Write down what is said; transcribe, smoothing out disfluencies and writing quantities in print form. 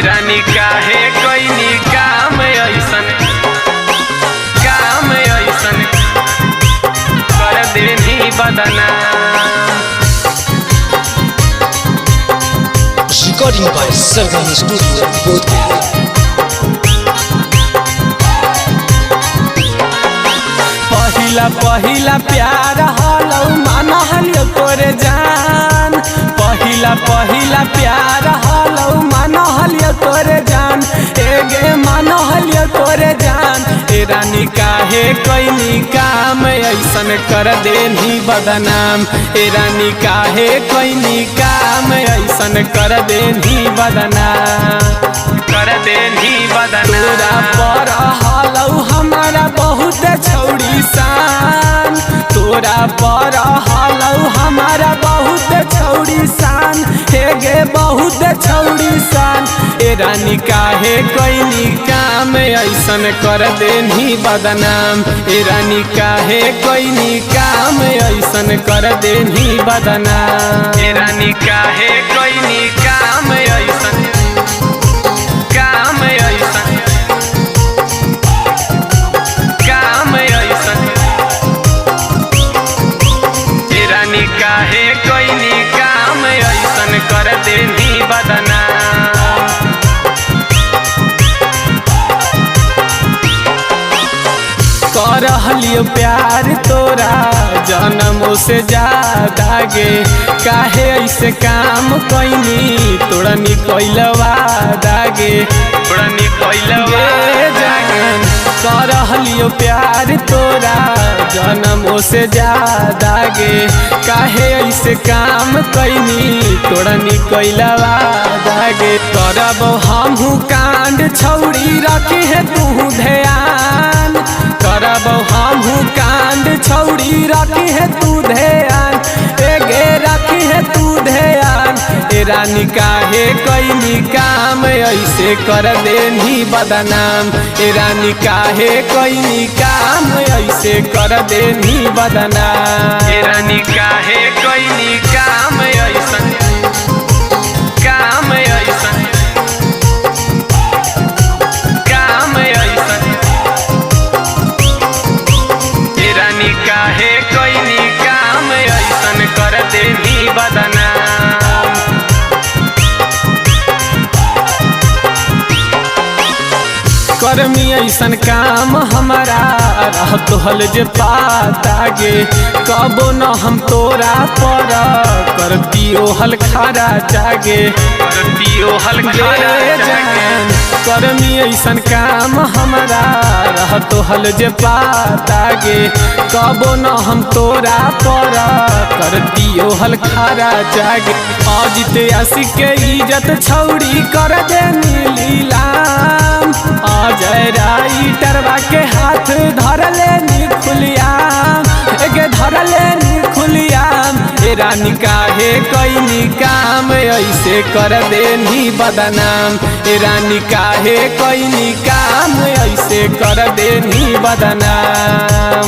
रानी काहे कोई काम ऐसन कर देनी बदनाम। Recording by Sargam Studio, Bodhgaya। पहिला प्यार हलौ मानहलियो तोरे जान। पहिला प्यार हलौ मानहलियो तोरे जान। एगे मानहलियो तोरे जान। ए रानी काहे कोई काम ऐसन कर देनी बदनाम। ए रानी काहे कोई काम ऐसन कर देनी बदनाम। तोरा पर हलौ हमारा बहुत छौड़ी सान। तोरा पर हलौ हमारा बहुत छौड़ी सान। हेगे बहुत छौड़ी सान। ए रानी काहे कोई काम ऐसन कर देनी बदनाम। ए रानी काहे कोई काम ऐसन कर देनी बदनाम। ए रानी काहे कोई काम ऐसन काहे कोई काम ऐसन कर देनी बदनाम। करहलियो प्यार तोरा जन्मों से ज्यादा गे। काहे ऐसे काम कोइनी तोरा निकलवा दागे। जागन करहलियो प्यार तोरा जन्मों से ज्यादा गे। काहे ऐसे काम कैनी तोरा निकलवा दागे। करब हमहू कांड छौड़ी रखी है तू ध्यान। करब हमहू कांड छौड़ी रखी है तू ध्यान। एगे रखी है तू ध्यान। ए रानी काहे कोई काम ऐसे कर देनी बदनाम। ए रानी काहे कोई काम ऐसे कर देनी बदनाम। ए रानी काहे कोई काम ऐसन ए रानी काहे कोई काम ऐसन कर देनी बदनाम। करमी ऐसन काम हमारा रहत हल जे पाता गे। कबो न हम तोरा पर करती हल खारा जागे। करमी ऐसन काम हमारा रहत हल जे पाता गे। कबो न हम तोरा पर करती हल खारा जागे। अजित आशिक के इज्जत छौड़ी कर देनी लीलाम। अजय राइटरवा के हाथ धर लेनी खुलियाम। एगे धर लेनी खुलियाम। ए रानी काहे कोई काम ऐसे कर देनी बदनाम। ए रानी काहे कोई काम ऐसे कर देनी बदनाम।